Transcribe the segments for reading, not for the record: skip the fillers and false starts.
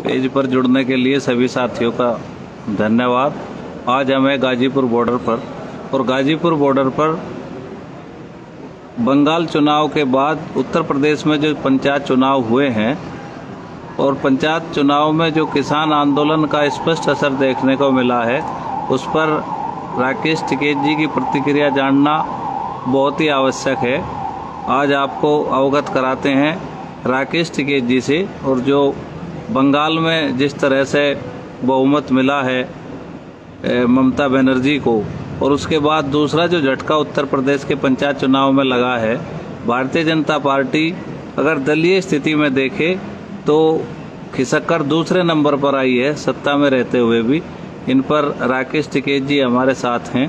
Page पर जुड़ने के लिए सभी साथियों का धन्यवाद। आज हम हैं गाजीपुर बॉर्डर पर, और गाजीपुर बॉर्डर पर बंगाल चुनाव के बाद उत्तर प्रदेश में जो पंचायत चुनाव हुए हैं, और पंचायत चुनाव में जो किसान आंदोलन का स्पष्ट असर देखने को मिला है, उस पर राकेश टिकैत जी की प्रतिक्रिया जानना बहुत ही आवश्यक है। आज आपको अवगत कराते हैं राकेश टिकैत जी से, और जो बंगाल में जिस तरह से बहुमत मिला है ममता बनर्जी को, और उसके बाद दूसरा जो झटका उत्तर प्रदेश के पंचायत चुनाव में लगा है, भारतीय जनता पार्टी अगर दलीय स्थिति में देखे तो खिसक कर दूसरे नंबर पर आई है सत्ता में रहते हुए भी। इन पर राकेश टिकैत जी हमारे साथ हैं।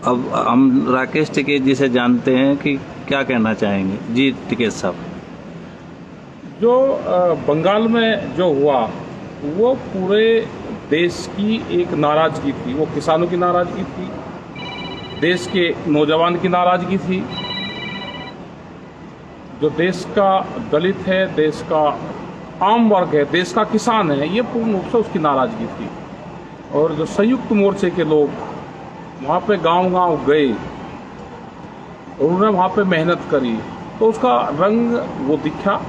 अब हम राकेश टिकैत जी से जानते हैं कि क्या कहना चाहेंगे। जी टिकैत साहब, जो बंगाल में जो हुआ वो पूरे देश की एक नाराजगी थी। वो किसानों की नाराजगी थी, देश के नौजवान की नाराजगी थी, जो देश का दलित है, देश का आम वर्ग है, देश का किसान है, ये पूर्ण रूप से उसकी नाराजगी थी। और जो संयुक्त मोर्चे के लोग वहाँ पे गांव-गांव गए और उन्होंने वहाँ पे मेहनत करी, तो उसका रंग वो दिखा।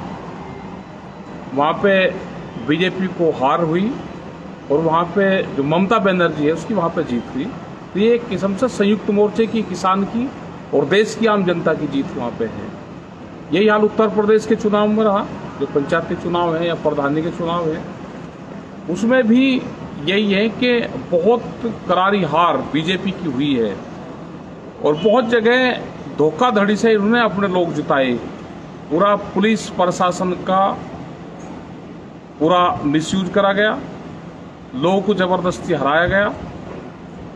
वहाँ पे बीजेपी को हार हुई और वहाँ पे जो ममता बनर्जी है उसकी वहाँ पे जीत हुई। तो ये एक किस्म से संयुक्त मोर्चे की, किसान की और देश की आम जनता की जीत वहाँ पे है। यही हाल उत्तर प्रदेश के चुनाव में रहा, जो पंचायत के चुनाव है या प्रधानी के चुनाव है, उसमें भी यही है कि बहुत करारी हार बीजेपी की हुई है और बहुत जगह धोखाधड़ी से इन्होंने अपने लोग जिताए। पूरा पुलिस प्रशासन का पूरा मिसयूज करा गया, लोगों को जबरदस्ती हराया गया।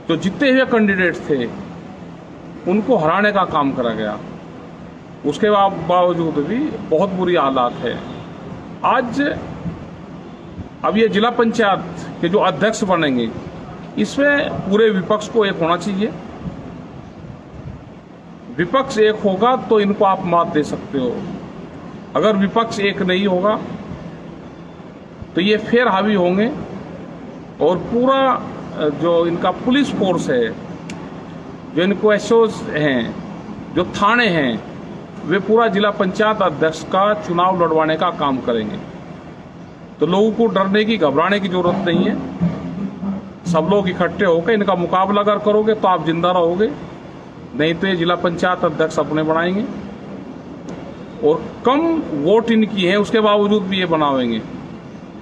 जो जीते हुए कैंडिडेट थे उनको हराने का काम करा गया। उसके बावजूद भी बहुत बुरी हालात है। आज अब ये जिला पंचायत के जो अध्यक्ष बनेंगे, इसमें पूरे विपक्ष को एक होना चाहिए। विपक्ष एक होगा तो इनको आप मात दे सकते हो। अगर विपक्ष एक नहीं होगा तो ये फिर हावी होंगे और पूरा जो इनका पुलिस फोर्स है, जो इनको एसओज हैं, जो थाने हैं, वे पूरा जिला पंचायत अध्यक्ष का चुनाव लड़वाने का काम करेंगे। तो लोगों को डरने की, घबराने की जरूरत नहीं है। सब लोग इकट्ठे होकर इनका मुकाबला अगर करोगे तो आप जिंदा रहोगे, नहीं तो ये जिला पंचायत अध्यक्ष अपने बनाएंगे। और कम वोट इनकी है उसके बावजूद भी ये बनावेंगे,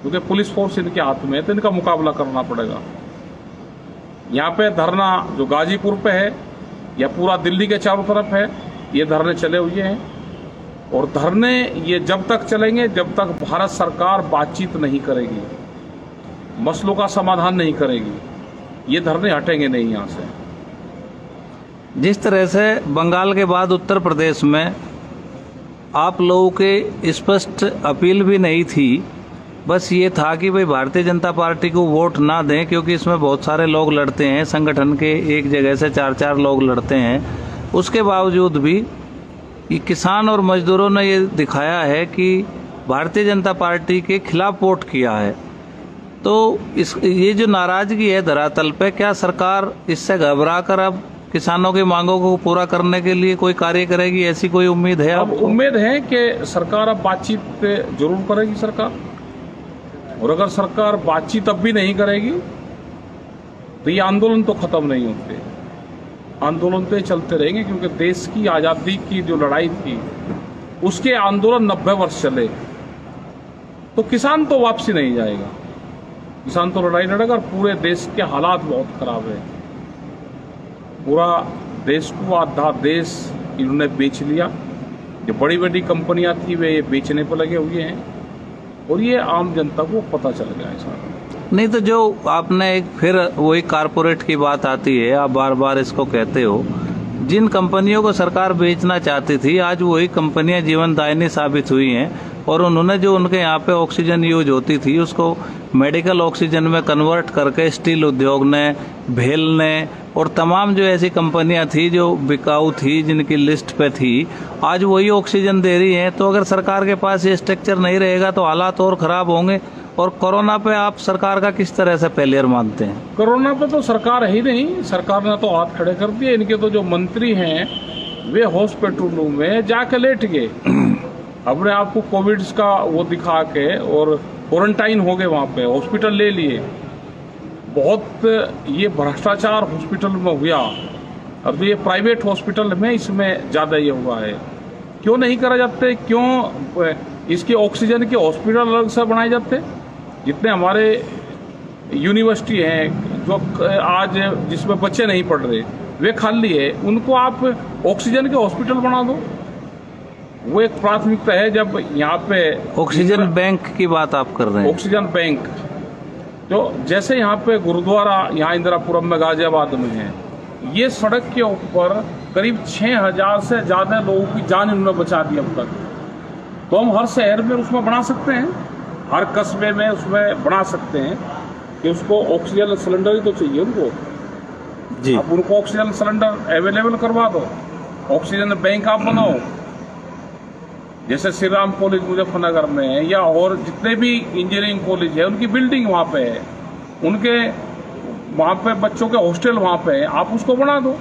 क्योंकि पुलिस फोर्स इनके हाथ में है, तो इनका मुकाबला करना पड़ेगा। यहाँ पे धरना जो गाजीपुर पे है या पूरा दिल्ली के चारों तरफ है, ये धरने चले हुए हैं। और धरने ये जब तक चलेंगे जब तक भारत सरकार बातचीत नहीं करेगी, मसलों का समाधान नहीं करेगी, ये धरने हटेंगे नहीं यहाँ से। जिस तरह से बंगाल के बाद उत्तर प्रदेश में आप लोगों के स्पष्ट अपील भी नहीं थी, बस ये था कि भाई भारतीय जनता पार्टी को वोट ना दें, क्योंकि इसमें बहुत सारे लोग लड़ते हैं, संगठन के एक जगह से 4-4 लोग लड़ते हैं। उसके बावजूद भी ये किसान और मजदूरों ने ये दिखाया है कि भारतीय जनता पार्टी के खिलाफ वोट किया है। तो ये जो नाराजगी है धरातल पे, क्या सरकार इससे घबरा कर अब किसानों की मांगों को पूरा करने के लिए कोई कार्य करेगी, ऐसी कोई उम्मीद है? अब उम्मीद है कि सरकार अब बातचीत जरूर करेगी सरकार। और अगर सरकार बातचीत अब भी नहीं करेगी तो ये आंदोलन तो खत्म नहीं होते, आंदोलन तो चलते रहेंगे। क्योंकि देश की आजादी की जो लड़ाई थी उसके आंदोलन 90 वर्ष चले, तो किसान तो वापसी नहीं जाएगा, किसान तो लड़ाई लड़ेगा। और पूरे देश के हालात बहुत खराब है। पूरा देश को आधा देश इन्होंने बेच लिया। जो बड़ी बड़ी कंपनियां थी वे ये बेचने पर लगे हुए हैं और ये आम जनता को पता चल गया है सारा। नहीं तो जो आपने एक फिर वही कारपोरेट की बात आती है, आप बार बार इसको कहते हो, जिन कंपनियों को सरकार बेचना चाहती थी आज वही कंपनियां जीवनदायिनी साबित हुई हैं। और उन्होंने जो उनके यहाँ पे ऑक्सीजन यूज होती थी उसको मेडिकल ऑक्सीजन में कन्वर्ट करके स्टील उद्योग ने, भेल ने और तमाम जो ऐसी कंपनियां थी जो बिकाऊ थी, जिनकी लिस्ट पे थी, आज वही ऑक्सीजन दे रही हैं। तो अगर सरकार के पास ये स्ट्रक्चर नहीं रहेगा तो हालात और खराब होंगे। और कोरोना पे आप सरकार का किस तरह से फेलियर मानते हैं? कोरोना पे तो सरकार है ही नहीं, सरकार ने तो हाथ खड़े कर दिए। इनके तो जो मंत्री हैं वे हॉस्पिटलों में जाके लेट गए, अपने आप को कोविड का वो दिखा के और क्वारंटाइन हो गए, वहाँ पे हॉस्पिटल ले लिए। बहुत ये भ्रष्टाचार हॉस्पिटल में हुआ। अब तो ये प्राइवेट हॉस्पिटल में इसमें ज़्यादा ये हुआ है। क्यों नहीं करा जाते? क्यों इसके ऑक्सीजन के हॉस्पिटल अलग से बनाए जाते? जितने हमारे यूनिवर्सिटी हैं जो आज जिसमें बच्चे नहीं पढ़ रहे, वे खाली है, उनको आप ऑक्सीजन के हॉस्पिटल बना दो। वो एक प्राथमिकता है। जब यहाँ पे ऑक्सीजन बैंक की बात आप कर रहे हैं, ऑक्सीजन बैंक जो जैसे यहाँ पे गुरुद्वारा यहाँ इंदिरापुरम में गाजियाबाद में है, ये सड़क के ऊपर करीब 6000 से ज़्यादा लोगों की जान इन्होंने बचा दी अब तक। तो हम हर शहर में उसमें बना सकते हैं, हर कस्बे में उसमें बना सकते हैं कि उसको ऑक्सीजन सिलेंडर ही तो चाहिए उनको जी। आप उनको ऑक्सीजन सिलेंडर अवेलेबल करवा दो, ऑक्सीजन बैंक आप बनाओ। जैसे श्री राम कॉलेज मुजफ्फरनगर में है या और जितने भी इंजीनियरिंग कॉलेज है उनकी बिल्डिंग वहाँ पे है, उनके वहाँ पे बच्चों के हॉस्टल वहाँ पे है, आप उसको बना दो।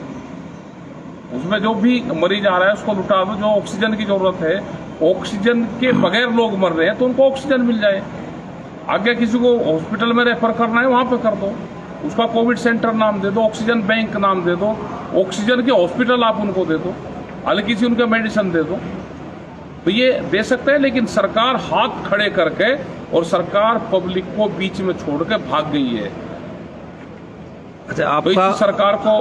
उसमें जो भी मरीज आ रहा है उसको लुटा दो। जो ऑक्सीजन की जरूरत है, ऑक्सीजन के बगैर लोग मर रहे हैं तो उनको ऑक्सीजन मिल जाए। आगे किसी को हॉस्पिटल में रेफर करना है वहाँ पे कर दो, उसका कोविड सेंटर नाम दे दो, ऑक्सीजन बैंक नाम दे दो, ऑक्सीजन के हॉस्पिटल आप उनको दे दो, हल्की सी उनके मेडिसिन दे दो। तो ये दे सकते हैं, लेकिन सरकार हाथ खड़े करके और सरकार पब्लिक को बीच में छोड़ के भाग गई है। अच्छा, तो आपका इस सरकार को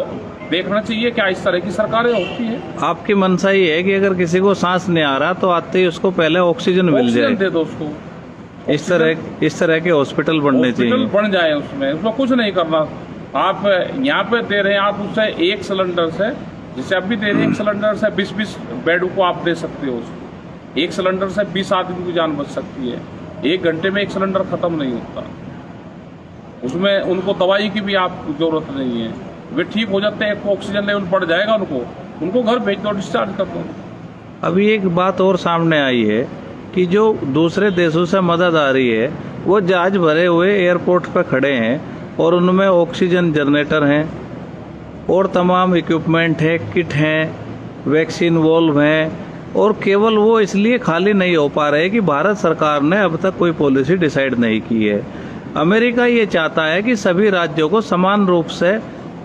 देखना चाहिए क्या इस तरह की सरकारें होती है। आपकी मंशा ये है कि अगर किसी को सांस नहीं आ रहा तो आते ही उसको पहले ऑक्सीजन मिल जाए, ऑक्सीजन दे दो उसको। इस तरह के हॉस्पिटल बनने चाहिए, हॉस्पिटल बन जाए, उसमें कुछ नहीं करना। आप यहाँ पे दे रहे हैं, आप उससे एक सिलेंडर से, जैसे आप भी दे रहे हैं, एक सिलेंडर से 20-20 बेड को आप दे सकते हो। एक सिलेंडर से 20 आदमी की जान बच सकती है। 1 घंटे में एक सिलेंडर खत्म नहीं होता। उसमें उनको दवाई की भी आप जरूरत नहीं है, वे ठीक हो जाते हैं। ऑक्सीजन लेवल बढ़ जाएगा, उनको घर भेज दो, डिस्चार्ज कर दो। अभी एक बात और सामने आई है कि जो दूसरे देशों से मदद आ रही है वो जहाज भरे हुए एयरपोर्ट पर खड़े हैं और उनमें ऑक्सीजन जनरेटर हैं और तमाम इक्विपमेंट है, किट हैं, वैक्सीन वॉल्व हैं, और केवल वो इसलिए खाली नहीं हो पा रहे कि भारत सरकार ने अब तक कोई पॉलिसी डिसाइड नहीं की है। अमेरिका ये चाहता है कि सभी राज्यों को समान रूप से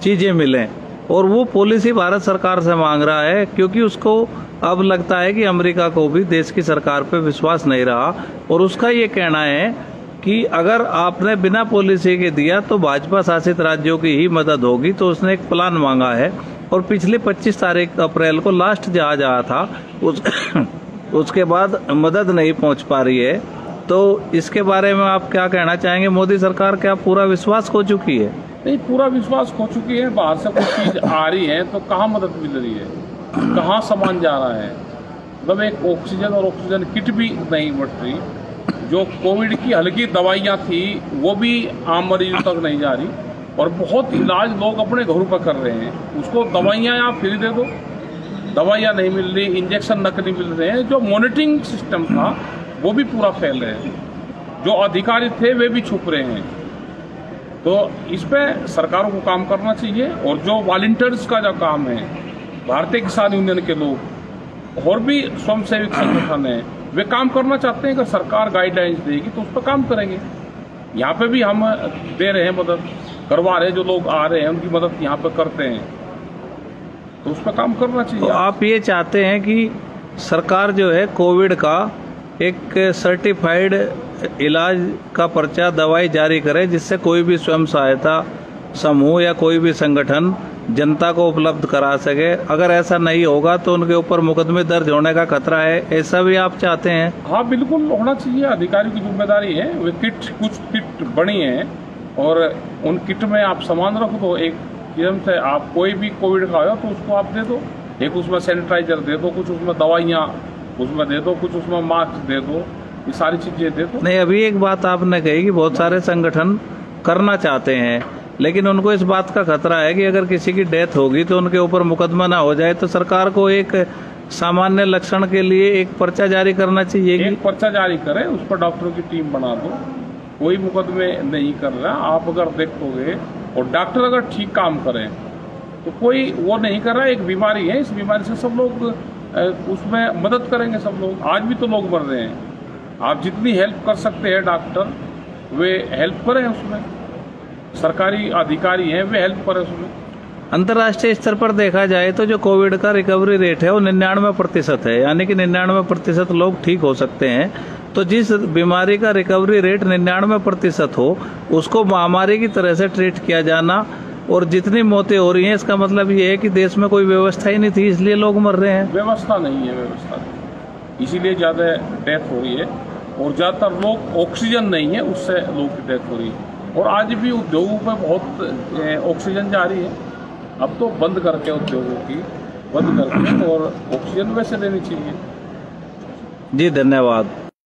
चीजें मिलें और वो पॉलिसी भारत सरकार से मांग रहा है, क्योंकि उसको अब लगता है कि अमेरिका को भी देश की सरकार पे विश्वास नहीं रहा। और उसका ये कहना है कि अगर आपने बिना पॉलिसी के दिया तो भाजपा शासित राज्यों की ही मदद होगी। तो उसने एक प्लान मांगा है और पिछले 25 तारीख अप्रैल को लास्ट जहाज आया था, उसके बाद मदद नहीं पहुंच पा रही है। तो इसके बारे में आप क्या कहना चाहेंगे? मोदी सरकार क्या पूरा विश्वास खो चुकी है? नहीं, पूरा विश्वास खो चुकी है। बाहर से कुछ चीज आ रही है तो कहाँ मदद मिल रही है, कहाँ सामान जा रहा है? मतलब एक ऑक्सीजन और ऑक्सीजन किट भी नहीं बढ़ रही। जो कोविड की हल्की दवाइयाँ थी वो भी आम मरीजों तक नहीं जा रही, और बहुत इलाज लोग अपने घरों पर कर रहे हैं। उसको दवाइयाँ आप फ्री दे दो, दवाइयाँ नहीं मिल रही, इंजेक्शन नकली मिल रहे हैं। जो मॉनिटरिंग सिस्टम था वो भी पूरा फेल है, जो अधिकारी थे वे भी छुप रहे हैं। तो इस पे सरकारों को काम करना चाहिए। और जो वॉलंटियर्स का जो काम है, भारतीय किसान यूनियन के लोग और भी स्वयंसेवी संगठन है, वे काम करना चाहते हैं। अगर सरकार गाइडलाइंस देगी तो उस पर काम करेंगे। यहाँ पे भी हम दे रहे हैं, मदद करवा रहे हैं। जो लोग आ रहे हैं उनकी मदद यहाँ पे करते हैं, तो उस पर काम करना चाहिए। तो आप ये चाहते हैं कि सरकार जो है कोविड का एक सर्टिफाइड इलाज का पर्चा, दवाई जारी करे, जिससे कोई भी स्वयं सहायता समूह या कोई भी संगठन जनता को उपलब्ध करा सके। अगर ऐसा नहीं होगा तो उनके ऊपर मुकदमे दर्ज होने का खतरा है, ऐसा भी आप चाहते हैं? हाँ, बिल्कुल होना चाहिए। अधिकारी की जिम्मेदारी है। वे कुछ किट बनी है और उन किट में आप सामान रख दो। एक किस्म से आप कोई भी कोविड का हो तो उसको आप दे दो। एक उसमें सैनिटाइजर दे दो, कुछ उसमें दवाइयाँ उसमें दे दो, कुछ उसमें मास्क दे दो, ये सारी चीजें देखो। नहीं, अभी एक बात आपने कही कि बहुत सारे संगठन करना चाहते हैं, लेकिन उनको इस बात का खतरा है कि अगर किसी की डेथ होगी तो उनके ऊपर मुकदमा ना हो जाए, तो सरकार को एक सामान्य लक्षण के लिए एक पर्चा जारी करना चाहिए। एक पर्चा जारी करें, उस पर डॉक्टरों की टीम बना दो, कोई मुकदमे नहीं कर रहा। आप अगर देखोगे और डॉक्टर अगर ठीक काम करें तो कोई वो नहीं कर रहा। एक बीमारी है, इस बीमारी से सब लोग उसमें मदद करेंगे, सब लोग। आज भी तो लोग मर रहे हैं। आप जितनी हेल्प कर सकते हैं डॉक्टर, वे हेल्प करें उसमें। सरकारी अधिकारी हैं, वे हेल्प करें उसमें। अंतर्राष्ट्रीय स्तर पर देखा जाए तो जो कोविड का रिकवरी रेट है वो 99% है, यानी कि 99% लोग ठीक हो सकते हैं। तो जिस बीमारी का रिकवरी रेट 99% हो, उसको महामारी की तरह से ट्रीट किया जाना, और जितनी मौतें हो रही हैं इसका मतलब ये है कि देश में कोई व्यवस्था ही नहीं थी, इसलिए लोग मर रहे हैं। व्यवस्था नहीं है, व्यवस्था नहीं, इसीलिए ज़्यादा डेथ हो रही है। और ज़्यादातर लोग ऑक्सीजन नहीं है, उससे लोगों की डेथ हो रही है। और आज भी उद्योगों में बहुत ऑक्सीजन जा रही है। अब तो बंद करके उद्योगों की बंद करके और ऑक्सीजन वैसे देनी चाहिए। जी धन्यवाद।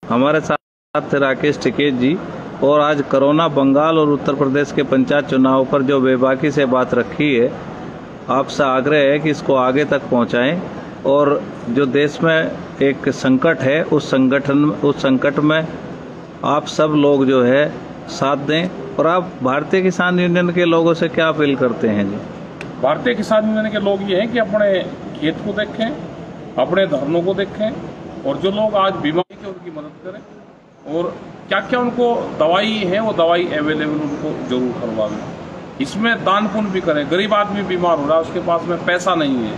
हमारे साथ थे राकेश टिकैत जी, और आज कोरोना, बंगाल और उत्तर प्रदेश के पंचायत चुनाव पर जो बेबाकी से बात रखी है, आपसे आग्रह है कि इसको आगे तक पहुंचाएं, और जो देश में एक संकट है उस संकट में आप सब लोग जो है साथ दें। और आप भारतीय किसान यूनियन के लोगों से क्या अपील करते हैं जी? भारतीय किसान यूनियन के लोग ये हैं कि अपने खेत को देखें, अपने धरनों को देखें, और जो लोग आज बीमारी के उनकी मदद करें, और क्या क्या उनको दवाई है वो दवाई अवेलेबल उनको जरूर करवाएं। इसमें दान पुण्य भी करें। गरीब आदमी बीमार हो रहा है, उसके पास में पैसा नहीं है,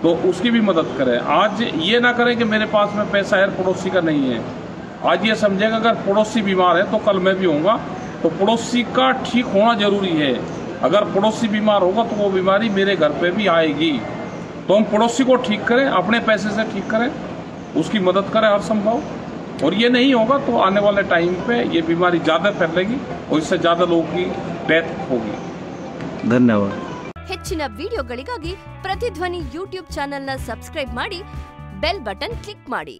तो उसकी भी मदद करें। आज ये ना करें कि मेरे पास में पैसा है, पड़ोसी का नहीं है। आज ये समझेगा अगर पड़ोसी बीमार है तो कल मैं भी होऊंगा, तो पड़ोसी का ठीक होना जरूरी है। अगर पड़ोसी बीमार होगा तो वो बीमारी मेरे घर पे भी आएगी। तो हम पड़ोसी को ठीक करें, अपने पैसे से ठीक करें, उसकी मदद करें हर संभव। और ये नहीं होगा तो आने वाले टाइम पे ये बीमारी ज़्यादा फैलेगी और इससे ज़्यादा लोगों की डेथ होगी। धन्यवाद। ಹೆಚ್ಚಿನ ವಿಡಿಯೋಗಳಿಗಾಗಿ ಪ್ರತಿಧ್ವನಿ ಯೂಟ್ಯೂಬ್ ಚಾನೆಲ್ನ ಸಬ್ಸ್ಕ್ರೈಬ್ ಮಾಡಿ, ಬೆಲ್ ಬಟನ್ ಕ್ಲಿಕ್ ಮಾಡಿ.